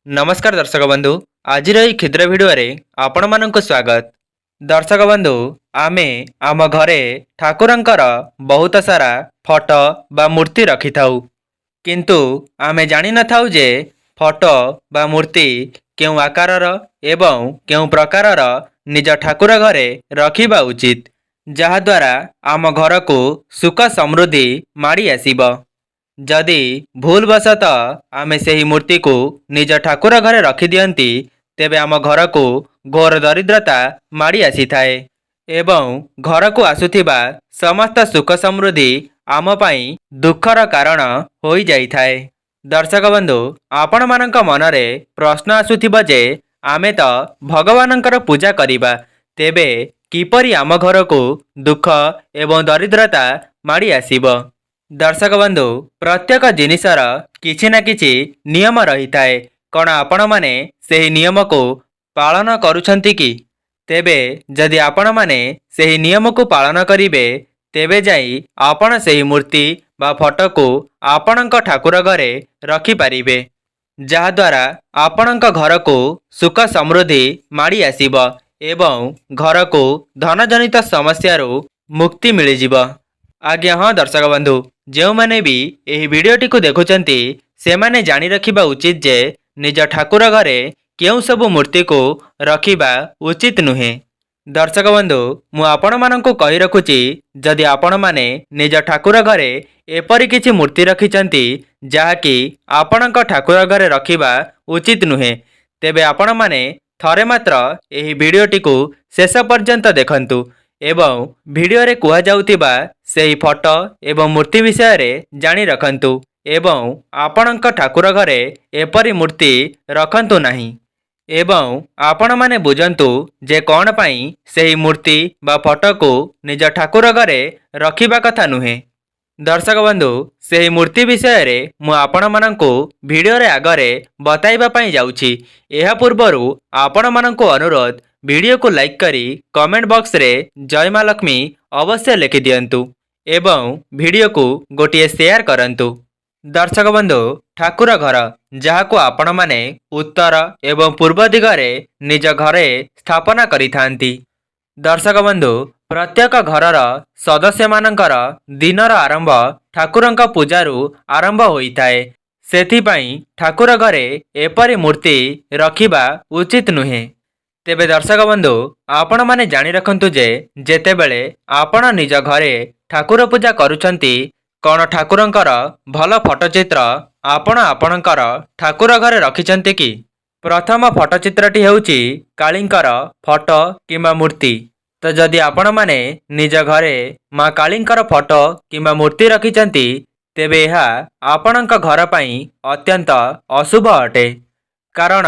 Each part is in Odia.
नमस्कार दर्शक बंधु आज क्षुद्र भिडियो आपण मानक स्वागत। दर्शक बंधु आमे आम घरे ठाकुरंकर बहुत सारा फोटो बा मूर्ति रखि थाउ, किंतु आमे जानि न थाउ जे फोटो बा मूर्ति केउ आकारर एवं केउ प्रकारर निज ठाकुर घरे रखिबा उचित, जहा द्वारा आम घर को सुख समृद्धि माड़ी आसीबो। जदि भूलवशतः आमे सेही मूर्ति को निज ठाकुर घरे रखि दियंती तेबे आम घर को घोर दरिद्रता माड़ी आसी थाए एवं घर को आसुथिबा समस्त सुख समृद्धि आम पाई दुखर कारण होई जाई थाए। दर्शक बंधु आपण मानक मनरे प्रश्न आसुथिबा जे आमे तो भगवानंकर पूजा करिबा, तेबे किपरि आम घर को दुख एवं दरिद्रता माड़ी आसीबो। दर्शक बंधु प्रत्येक जिनिसर किछि ना किछि नियम रही थाए, कण आपण माने सेही नियम को पालन करूछंती कि? तेबे जदि आपण माने सेही नियम को पालन करिवे तेबे जाई आपण सेही मूर्ति बा फोटो को आपणक ठाकुर घरे रखि पारिबे, जहा द्वारा आपणक घर को सुख समृद्धि माड़ी आसीबो एवं घर को धन जनित समस्या मुक्ति मिल जिवो। आज्ञा हाँ दर्शक बंधु, जो मैंने भी यही वीडियोटी को देखुचंती से माने जानी रखिबा उचित जे निज ठाकुर घरे केउ सबु मूर्ति को रखिबा उचित नुहे। दर्शक बंधु मु आपण मानंको कहि रखुची, जदि आपण माने निज ठाकुर घरे एपरि किछि मूर्ति रखिचंती जाहाकि आपणक ठाकुर घरे रखिबा उचित नुहे, तेबे आपण माने थरे मात्र यही वीडियोटी को शेष पर्यंत देखंतु एवं वीडियो रे कुहा जाउतिबा सेही फोटो एवं मूर्ति विषय रे जानी रखंतु एवं आपणक ठाकुर घरे एपरि मूर्ति रखंतु नाही एवं आपण माने बुझंतु जे कौन पाई सेही मूर्ति बा फोटो को निज ठाकुर घरे रखिबा कथा नुहे। दर्शक बंधु सेही मूर्ति विषय रे मु आपण मानंको वीडियो रे आगरे बताइबा पई जाउची। एहा पूर्वरु आपण मानंको अनुरोध वीडियो को लाइक करी कमेंट बॉक्स रे जय मां लक्ष्मी अवश्य लिखि दियंतु एवं वीडियो को गोटिए शेयर करंतु। दर्शक बंधु ठाकुर घर जहा को आपण माने उत्तर एवं पूर्व दिगरे निज घरे स्थापना करि थांती। दर्शक बंधु प्रत्येक घरर सदस्य मानकर दिनर आरंभ ठाकुरंक पूजारू आरंभ होइथाए, सेथिपाई ठाकुर घरे एपरि मूर्ति रखिबा उचित नुहे। तेबे दर्शक बंधु आपण माने जानी रखंतु जे जेतेबेले आपण निज घरे ठाकुर पूजा करूछंती कौन ठाकुरंकर भल फोटोचित्र आपण आपणकर ठाकुर घरे रखिचंती कि? प्रथम फोटोचित्रटी हेउची कालींकर फोटो किंबा मूर्ति। तो जदि आपण माने निज घरे मां कालींकर फोटो किंबा मूर्ति रखिचंती तेबे एहा आपणक घर पई अत्यंत अशुभ अटे, कारण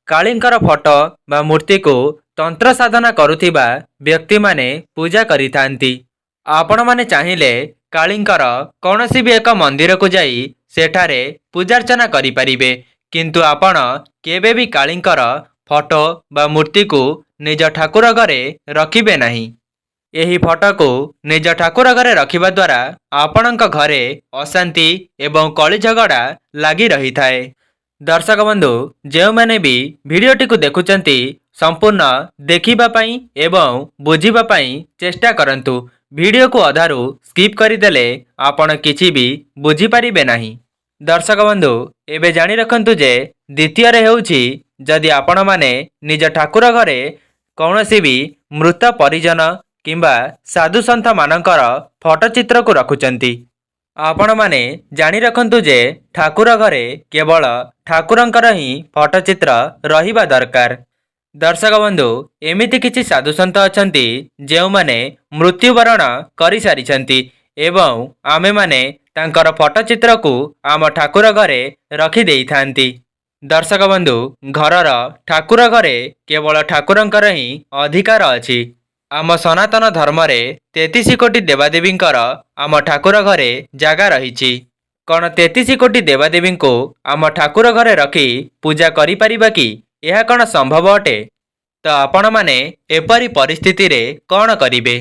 कालींकर फोटो बा मूर्ति को तंत्र साधना करुथिबा व्यक्ति माने पूजा करिथांती। आपण माने चाहिले कालींकर कौनसी भी एक मंदिर को जाई सेठारे पूजार्चना करि परिबे, किंतु आपण केबे भी कालींकर फोटो बा मूर्ति को निज ठाकुर घरे रखिबे नाही। एही फोटो को निज ठाकुर घरे रखिबा द्वारा आपणक घरे अशांति एवं कली झगड़ा लागी रही थाए। दर्शक बंधु जो मैंने भी वीडियोटी को देखुचंती संपूर्ण देखिबा पई एवं बुझिबा पई चेष्टा करंतु। वीडियो को अधारू स्किप करिदेले आपण किछि भी बुझी पारिबे नाही। दर्शक बंधु एबे जानी रखंतु जे द्वितीय रे हेउची जदि आपण माने निज ठाकुर घरे कौनसी भी मृत परिजन किंबा साधु संत मानकर फोटोचित्र को रखुचंती, आपण माने जानी रखंतु जे ठाकुर घरे केवल ठाकुरंकर ही फोटोचित्र रहिबा दरकार। दर्शक बंधु एमिति किछि साधु संत अछंती जेउ माने मृत्युवरण करि सारिछंती एवं आमे माने तांकर फोटोचित्र को आम ठाकुर घरे रखि देई थांती। दर्शक बंधु घरर ठाकुर घरे केवल ठाकुरंकर ही अधिकार अछि। आम सनातन धर्म रे 33 कोटी देवादेवींकर आम ठाकुर घरे जागा रहिछि, कौन 33 कोटी देवादेवी को आम ठाकुर घरे रखी पूजा करि परिबा कि? यह कौन संभव अटे? तो आपण माने एपरी परिस्थिति रे कौन करिबे?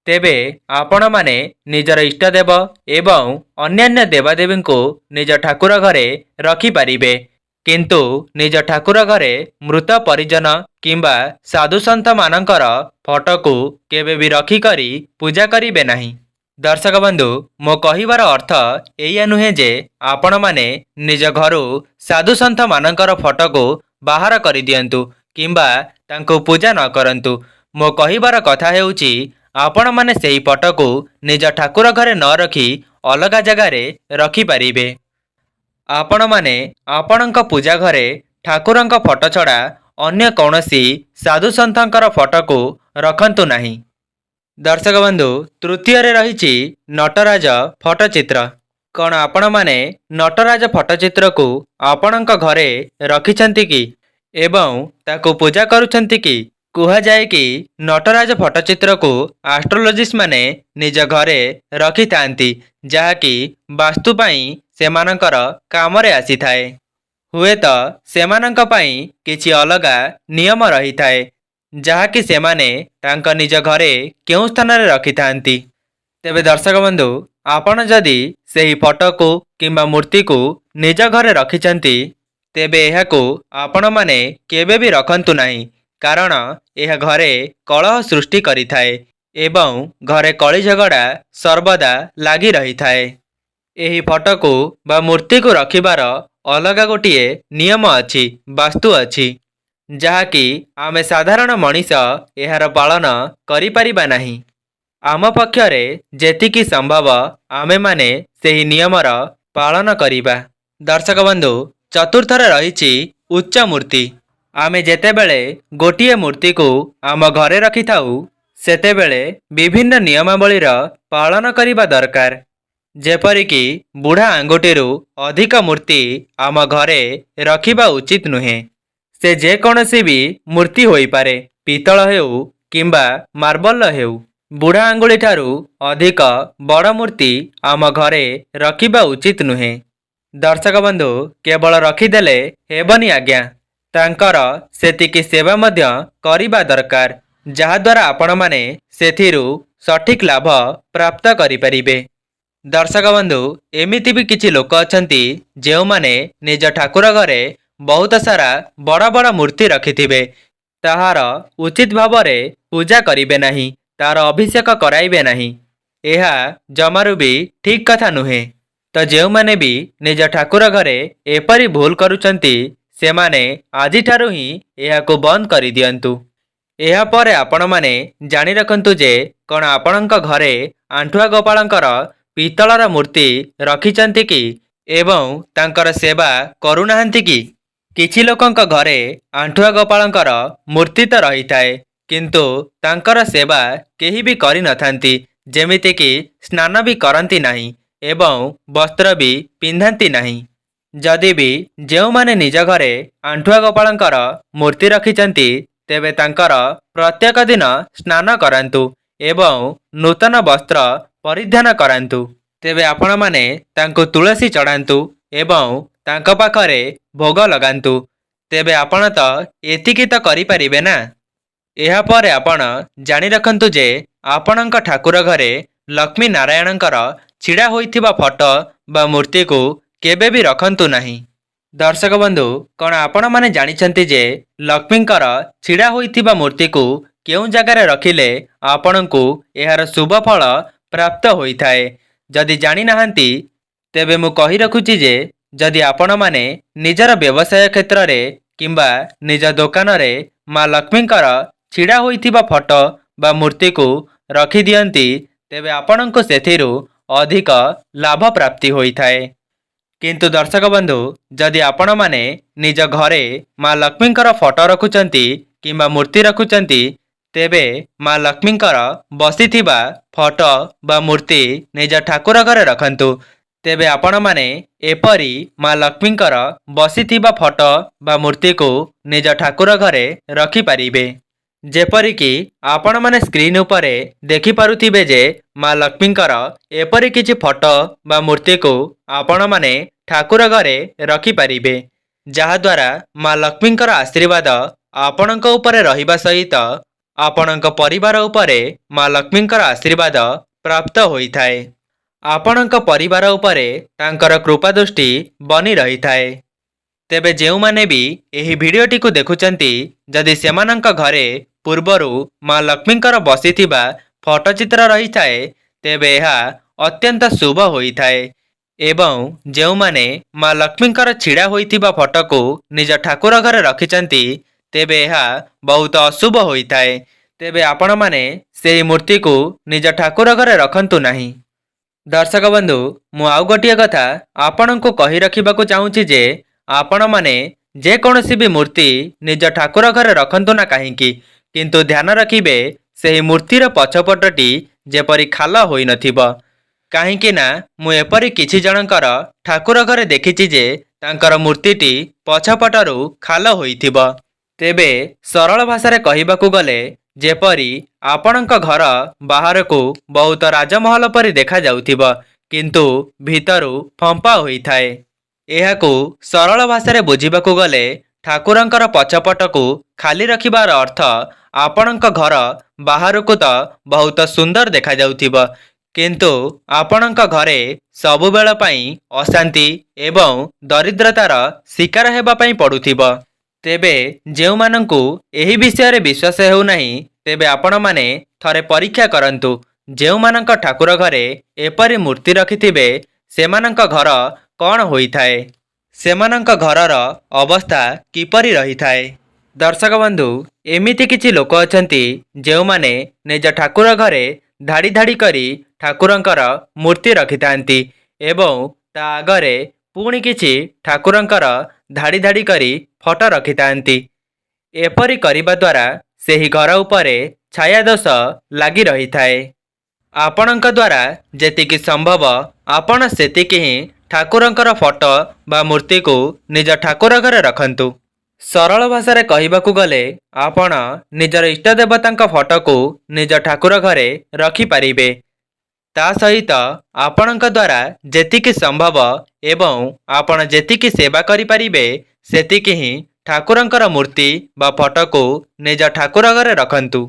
तेबे आपण माने निजर इष्टदेव एवं अन्यान्य देवादेवी को निज ठाकुर घरे रखि पारिबे, କିନ୍ତୁ ନିଜ ଠାକୁର ଘରେ ମୃତ ପରିଜନ କିମ୍ବା ସାଧୁସନ୍ଥମାନଙ୍କର ଫଟୋକୁ କେବେ ବି ରଖିକରି ପୂଜା କରିବେ ନାହିଁ। ଦର୍ଶକ ବନ୍ଧୁ, ମୋ କହିବାର ଅର୍ଥ ଏଇଆ ନୁହେଁ ଯେ ଆପଣମାନେ ନିଜ ଘରୁ ସାଧୁସନ୍ଥମାନଙ୍କର ଫଟୋକୁ ବାହାର କରିଦିଅନ୍ତୁ କିମ୍ବା ତାଙ୍କୁ ପୂଜା ନ କରନ୍ତୁ। ମୋ କହିବାର କଥା ହେଉଛି ଆପଣମାନେ ସେହି ଫଟୋକୁ ନିଜ ଠାକୁର ଘରେ ନ ରଖି ଅଲଗା ଜାଗାରେ ରଖିପାରିବେ। ଆପଣମାନେ ଆପଣଙ୍କ ପୂଜା ଘରେ ଠାକୁରଙ୍କ ଫଟୋ ଛଡ଼ା ଅନ୍ୟ କୌଣସି ସାଧୁସନ୍ଥଙ୍କର ଫଟୋକୁ ରଖନ୍ତୁ ନାହିଁ। ଦର୍ଶକ ବନ୍ଧୁ, ତୃତୀୟରେ ରହିଛି ନଟରାଜ ଫଟୋଚିତ୍ର। କ'ଣ ଆପଣମାନେ ନଟରାଜ ଫଟୋଚିତ୍ରକୁ ଆପଣଙ୍କ ଘରେ ରଖିଛନ୍ତି କି ଏବଂ ତାକୁ ପୂଜା କରୁଛନ୍ତି କି? କୁହାଯାଏ କି ନଟରାଜ ଫଟୋଚିତ୍ରକୁ ଆଷ୍ଟ୍ରୋଲୋଜିଷ୍ଟମାନେ ନିଜ ଘରେ ରଖିଥାନ୍ତି, ଯାହାକି ବାସ୍ତୁ ପାଇଁ ସେମାନଙ୍କର କାମରେ ଆସିଥାଏ। ହୁଏତ ସେମାନଙ୍କ ପାଇଁ କିଛି ଅଲଗା ନିୟମ ରହିଥାଏ, ଯାହାକି ସେମାନେ ତାଙ୍କ ନିଜ ଘରେ କେଉଁ ସ୍ଥାନରେ ରଖିଥାନ୍ତି। ତେବେ ଦର୍ଶକ ବନ୍ଧୁ, ଆପଣ ଯଦି ସେହି ଫଟୋକୁ କିମ୍ବା ମୂର୍ତ୍ତିକୁ ନିଜ ଘରେ ରଖିଛନ୍ତି, ତେବେ ଏହାକୁ ଆପଣମାନେ କେବେ ବି ରଖନ୍ତୁ ନାହିଁ, କାରଣ ଏହା ଘରେ କଳହ ସୃଷ୍ଟି କରିଥାଏ ଏବଂ ଘରେ କଳି ଝଗଡ଼ା ସର୍ବଦା ଲାଗି ରହିଥାଏ। ଏହି ଫଟୋକୁ ବା ମୂର୍ତ୍ତିକୁ ରଖିବାର ଅଲଗା ଗୋଟିଏ ନିୟମ ଅଛି, ବାସ୍ତୁ ଅଛି, ଯାହାକି ଆମେ ସାଧାରଣ ମଣିଷ ଏହାର ପାଳନ କରିପାରିବା ନାହିଁ। ଆମ ପକ୍ଷରେ ଯେତିକି ସମ୍ଭବ ଆମେମାନେ ସେହି ନିୟମର ପାଳନ କରିବା। ଦର୍ଶକ ବନ୍ଧୁ, ଚତୁର୍ଥରେ ରହିଛି ଉଚ୍ଚ ମୂର୍ତ୍ତି। ଆମେ ଯେତେବେଳେ ଗୋଟିଏ ମୂର୍ତ୍ତିକୁ ଆମ ଘରେ ରଖିଥାଉ, ସେତେବେଳେ ବିଭିନ୍ନ ନିୟମାବଳୀର ପାଳନ କରିବା ଦରକାର। ଯେପରିକି ବୁଢ଼ା ଆଙ୍ଗୁଠିରୁ ଅଧିକ ମୂର୍ତ୍ତି ଆମ ଘରେ ରଖିବା ଉଚିତ ନୁହେଁ। ସେ ଯେକୌଣସି ବି ମୂର୍ତ୍ତି ହୋଇପାରେ, ପିତ୍ତଳ ହେଉ କିମ୍ବା ମାର୍ବଲ ହେଉ। ବୁଢ଼ା ଆଙ୍ଗୁଳିଠାରୁ ଅଧିକ ବଡ଼ ମୂର୍ତ୍ତି ଆମ ଘରେ ରଖିବା ଉଚିତ ନୁହେଁ। ଦର୍ଶକ ବନ୍ଧୁ, କେବଳ ରଖିଦେଲେ ହେବନି ଆଜ୍ଞା, ତାଙ୍କର ସେତିକି ସେବା ମଧ୍ୟ କରିବା ଦରକାର, ଯାହାଦ୍ୱାରା ଆପଣମାନେ ସେଥିରୁ ସଠିକ୍ ଲାଭ ପ୍ରାପ୍ତ କରିପାରିବେ। ଦର୍ଶକ ବନ୍ଧୁ, ଏମିତି ବି କିଛି ଲୋକ ଅଛନ୍ତି ଯେଉଁମାନେ ନିଜ ଠାକୁର ଘରେ ବହୁତ ସାରା ବଡ଼ ବଡ଼ ମୂର୍ତ୍ତି ରଖିଥିବେ, ତାହାର ଉଚିତ ଭାବରେ ପୂଜା କରିବେ ନାହିଁ, ତାର ଅଭିଷେକ କରାଇବେ ନାହିଁ। ଏହା ଜମାରୁ ବି ଠିକ୍ କଥା ନୁହେଁ। ତ ଯେଉଁମାନେ ବି ନିଜ ଠାକୁର ଘରେ ଏପରି ଭୁଲ କରୁଛନ୍ତି, ସେମାନେ ଆଜିଠାରୁ ହିଁ ଏହାକୁ ବନ୍ଦ କରିଦିଅନ୍ତୁ। ଏହାପରେ ଆପଣମାନେ ଜାଣି ରଖନ୍ତୁ ଯେ କ'ଣ ଆପଣଙ୍କ ଘରେ ଆଣ୍ଠୁଆ ଗୋପାଳଙ୍କର ପିତ୍ତଳର ମୂର୍ତ୍ତି ରଖିଛନ୍ତି କି ଏବଂ ତାଙ୍କର ସେବା କରୁନାହାନ୍ତି କି? କିଛି ଲୋକଙ୍କ ଘରେ ଆଣ୍ଠୁଆ ଗୋପାଳଙ୍କର ମୂର୍ତ୍ତି ତ ରହିଥାଏ, କିନ୍ତୁ ତାଙ୍କର ସେବା କେହି ବି କରିନଥାନ୍ତି, ଯେମିତିକି ସ୍ନାନ ବି କରନ୍ତି ନାହିଁ ଏବଂ ବସ୍ତ୍ର ବି ପିନ୍ଧନ୍ତି ନାହିଁ। ଯଦି ବି ଯେଉଁମାନେ ନିଜ ଘରେ ଆଣ୍ଠୁଆ ଗୋପାଳଙ୍କର ମୂର୍ତ୍ତି ରଖିଛନ୍ତି, ତେବେ ତାଙ୍କର ପ୍ରତ୍ୟେକ ଦିନ ସ୍ନାନ କରାନ୍ତୁ ଏବଂ ନୂତନ ବସ୍ତ୍ର ପରିଧାନ କରାନ୍ତୁ। ତେବେ ଆପଣମାନେ ତାଙ୍କୁ ତୁଳସୀ ଚଢ଼ାନ୍ତୁ ଏବଂ ତାଙ୍କ ପାଖରେ ଭୋଗ ଲଗାନ୍ତୁ। ତେବେ ଆପଣ ତ ଏତିକି ତ କରିପାରିବେ ନା। ଏହାପରେ ଆପଣ ଜାଣି ରଖନ୍ତୁ ଯେ ଆପଣଙ୍କ ଠାକୁର ଘରେ ଲକ୍ଷ୍ମୀ ନାରାୟଣଙ୍କର ଛିଡ଼ା ହୋଇଥିବା ଫଟୋ ବା ମୂର୍ତ୍ତିକୁ କେବେ ବି ରଖନ୍ତୁ ନାହିଁ। ଦର୍ଶକ ବନ୍ଧୁ, କ'ଣ ଆପଣମାନେ ଜାଣିଛନ୍ତି ଯେ ଲକ୍ଷ୍ମୀଙ୍କର ଛିଡ଼ା ହୋଇଥିବା ମୂର୍ତ୍ତିକୁ କେଉଁ ଜାଗାରେ ରଖିଲେ ଆପଣଙ୍କୁ ଏହାର ଶୁଭ ଫଳ ପ୍ରାପ୍ତ ହୋଇଥାଏ? ଯଦି ଜାଣିନାହାନ୍ତି, ତେବେ ମୁଁ କହି ରଖୁଛି ଯେ ଯଦି ଆପଣମାନେ ନିଜର ବ୍ୟବସାୟ କ୍ଷେତ୍ରରେ କିମ୍ବା ନିଜ ଦୋକାନରେ ମା ଲକ୍ଷ୍ମୀଙ୍କର ଛିଡ଼ା ହୋଇଥିବା ଫଟୋ ବା ମୂର୍ତ୍ତିକୁ ରଖିଦିଅନ୍ତି, ତେବେ ଆପଣଙ୍କୁ ସେଥିରୁ ଅଧିକ ଲାଭ ପ୍ରାପ୍ତି ହୋଇଥାଏ। କିନ୍ତୁ ଦର୍ଶକ ବନ୍ଧୁ, ଯଦି ଆପଣମାନେ ନିଜ ଘରେ ମା ଲକ୍ଷ୍ମୀଙ୍କର ଫଟୋ ରଖୁଛନ୍ତି କିମ୍ବା ମୂର୍ତ୍ତି ରଖୁଛନ୍ତି, ତେବେ ମା ଲକ୍ଷ୍ମୀଙ୍କର ବସିଥିବା ଫଟୋ ବା ମୂର୍ତ୍ତି ନିଜ ଠାକୁର ଘରେ ରଖନ୍ତୁ। ତେବେ ଆପଣମାନେ ଏପରି ମା ଲକ୍ଷ୍ମୀଙ୍କର ବସିଥିବା ଫଟୋ ବା ମୂର୍ତ୍ତିକୁ ନିଜ ଠାକୁର ଘରେ ରଖିପାରିବେ। ଯେପରିକି ଆପଣମାନେ ସ୍କ୍ରିନ୍ ଉପରେ ଦେଖିପାରୁଥିବେ ଯେ ମା ଲକ୍ଷ୍ମୀଙ୍କର ଏପରି କିଛି ଫଟୋ ବା ମୂର୍ତ୍ତିକୁ ଆପଣମାନେ ଠାକୁର ଘରେ ରଖିପାରିବେ, ଯାହାଦ୍ୱାରା ମା ଲକ୍ଷ୍ମୀଙ୍କର ଆଶୀର୍ବାଦ ଆପଣଙ୍କ ଉପରେ ରହିବା ସହିତ ଆପଣଙ୍କ ପରିବାର ଉପରେ ମା ଲକ୍ଷ୍ମୀଙ୍କର ଆଶୀର୍ବାଦ ପ୍ରାପ୍ତ ହୋଇଥାଏ। ଆପଣଙ୍କ ପରିବାର ଉପରେ ତାଙ୍କର କୃପା ଦୃଷ୍ଟି ବନି ରହିଥାଏ। ତେବେ ଯେଉଁମାନେ ବି ଏହି ଭିଡ଼ିଓଟିକୁ ଦେଖୁଛନ୍ତି, ଯଦି ସେମାନଙ୍କ ଘରେ ପୂର୍ବରୁ ମା ଲକ୍ଷ୍ମୀଙ୍କର ବସିଥିବା ଫଟୋ ଚିତ୍ର ରହିଥାଏ, ତେବେ ଏହା ଅତ୍ୟନ୍ତ ଶୁଭ ହୋଇଥାଏ। ଏବଂ ଯେଉଁମାନେ ମା ଲକ୍ଷ୍ମୀଙ୍କର ଛିଡ଼ା ହୋଇଥିବା ଫଟୋକୁ ନିଜ ଠାକୁର ଘରେ ରଖିଛନ୍ତି, ତେବେ ଏହା ବହୁତ ଅଶୁଭ ହୋଇଥାଏ। ତେବେ ଆପଣମାନେ ସେହି ମୂର୍ତ୍ତିକୁ ନିଜ ଠାକୁର ଘରେ ରଖନ୍ତୁ ନାହିଁ। ଦର୍ଶକ ବନ୍ଧୁ, ମୁଁ ଆଉ ଗୋଟିଏ କଥା ଆପଣଙ୍କୁ କହି ରଖିବାକୁ ଚାହୁଁଛି ଯେ ଆପଣମାନେ ଯେକୌଣସି ବି ମୂର୍ତ୍ତି ନିଜ ଠାକୁର ଘରେ ରଖନ୍ତୁ ନା କାହିଁକି, କିନ୍ତୁ ଧ୍ୟାନ ରଖିବେ ସେହି ମୂର୍ତ୍ତିର ପଛପଟଟି ଯେପରି ଖାଲ ହୋଇନଥିବ। କାହିଁକି ନା ମୁଁ ଏପରି କିଛି ଜଣଙ୍କର ଠାକୁର ଘରେ ଦେଖିଛି ଯେ ତାଙ୍କର ମୂର୍ତ୍ତିଟି ପଛପଟରୁ ଖାଲ ହୋଇଥିବ। ତେବେ ସରଳ ଭାଷାରେ କହିବାକୁ ଗଲେ ଯେପରି ଆପଣଙ୍କ ଘର ବାହାରକୁ ବହୁତ ରାଜମହଲ ପରି ଦେଖାଯାଉଥିବ, କିନ୍ତୁ ଭିତରୁ ଫମ୍ପା ହୋଇଥାଏ। ଏହାକୁ ସରଳ ଭାଷାରେ ବୁଝିବାକୁ ଗଲେ ଠାକୁରଙ୍କର ପଛପଟକୁ ଖାଲି ରଖିବାର ଅର୍ଥ ଆପଣଙ୍କ ଘର ବାହାରକୁ ତ ବହୁତ ସୁନ୍ଦର ଦେଖାଯାଉଥିବ, କିନ୍ତୁ ଆପଣଙ୍କ ଘରେ ସବୁବେଳ ପାଇଁ ଅଶାନ୍ତି ଏବଂ ଦରିଦ୍ରତାର ଶିକାର ହେବା ପାଇଁ ପଡ଼ୁଥିବ। ତେବେ ଯେଉଁମାନଙ୍କୁ ଏହି ବିଷୟରେ ବିଶ୍ୱାସ ହେଉନାହିଁ, ତେବେ ଆପଣମାନେ ଥରେ ପରୀକ୍ଷା କରନ୍ତୁ। ଯେଉଁମାନଙ୍କ ଠାକୁର ଘରେ ଏପରି ମୂର୍ତ୍ତି ରଖିଥିବେ, ସେମାନଙ୍କ ଘର କ'ଣ ହୋଇଥାଏ, ସେମାନଙ୍କ ଘରର ଅବସ୍ଥା କିପରି ରହିଥାଏ। ଦର୍ଶକ ବନ୍ଧୁ, ଏମିତି କିଛି ଲୋକ ଅଛନ୍ତି ଯେଉଁମାନେ ନିଜ ଠାକୁର ଘରେ ଧାଡ଼ି ଧାଡ଼ି କରି ଠାକୁରଙ୍କର ମୂର୍ତ୍ତି ରଖିଥାନ୍ତି ଏବଂ ତା ଆଗରେ ପୁଣି କିଛି ଠାକୁରଙ୍କର ଧାଡ଼ି ଧାଡ଼ି କରି ଫଟୋ ରଖିଥାନ୍ତି। ଏପରି କରିବା ଦ୍ୱାରା ସେହି ଘର ଉପରେ ଛାୟା ଦୋଷ ଲାଗି ରହିଥାଏ। ଆପଣଙ୍କ ଦ୍ୱାରା ଯେତିକି ସମ୍ଭବ ଆପଣ ସେତିକି ହିଁ ଠାକୁରଙ୍କର ଫଟୋ ବା ମୂର୍ତ୍ତିକୁ ନିଜ ଠାକୁର ଘରେ ରଖନ୍ତୁ। ସରଳ ଭାଷାରେ କହିବାକୁ ଗଲେ ଆପଣ ନିଜର ଇଷ୍ଟଦେବତାଙ୍କ ଫଟୋକୁ ନିଜ ଠାକୁର ଘରେ ରଖିପାରିବେ। ତା ସହିତ ଆପଣଙ୍କ ଦ୍ୱାରା ଯେତିକି ସମ୍ଭବ ଏବଂ ଆପଣ ଯେତିକି ସେବା କରିପାରିବେ, ସେତିକି ହିଁ ଠାକୁରଙ୍କର ମୂର୍ତ୍ତି ବା ଫଟୋକୁ ନିଜ ଠାକୁର ଘରେ ରଖନ୍ତୁ।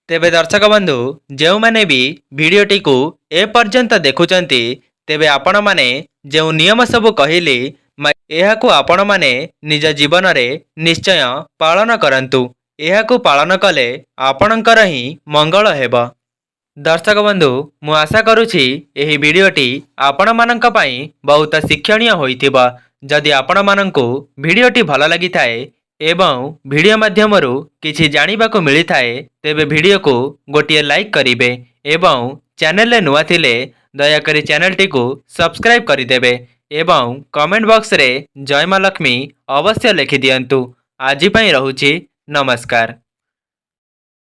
ତେବେ ଦର୍ଶକ ବନ୍ଧୁ, ଯେଉଁମାନେ ବି ଭିଡ଼ିଓଟିକୁ ଏପର୍ଯ୍ୟନ୍ତ ଦେଖୁଛନ୍ତି, ତେବେ ଆପଣମାନେ ଯେଉଁ ନିୟମ ସବୁ କହିଲି, ଏହାକୁ ଆପଣମାନେ ନିଜ ଜୀବନରେ ନିଶ୍ଚୟ ପାଳନ କରନ୍ତୁ। ଏହାକୁ ପାଳନ କଲେ ଆପଣଙ୍କର ହିଁ ମଙ୍ଗଳ ହେବ। ଦର୍ଶକ ବନ୍ଧୁ, ମୁଁ ଆଶା କରୁଛି ଏହି ଭିଡ଼ିଓଟି ଆପଣମାନଙ୍କ ପାଇଁ ବହୁତ ଶିକ୍ଷଣୀୟ ହୋଇଥିବ। ଯଦି ଆପଣମାନଙ୍କୁ ଭିଡ଼ିଓଟି ଭଲ ଲାଗିଥାଏ ଏବଂ ଭିଡ଼ିଓ ମାଧ୍ୟମରୁ କିଛି ଜାଣିବାକୁ ମିଳିଥାଏ, ତେବେ ଭିଡ଼ିଓକୁ ଗୋଟିଏ ଲାଇକ୍ କରିବେ ଏବଂ ଚ୍ୟାନେଲରେ ନୂଆ ଥିଲେ ଦୟାକରି ଚ୍ୟାନେଲଟିକୁ ସବସ୍କ୍ରାଇବ୍ କରିଦେବେ ଏବଂ କମେଣ୍ଟ ବକ୍ସରେ ଜୟ ମା ଲକ୍ଷ୍ମୀ ଅବଶ୍ୟ ଲେଖିଦିଅନ୍ତୁ। ଆଜି ପାଇଁ ରହୁଛି, ନମସ୍କାର।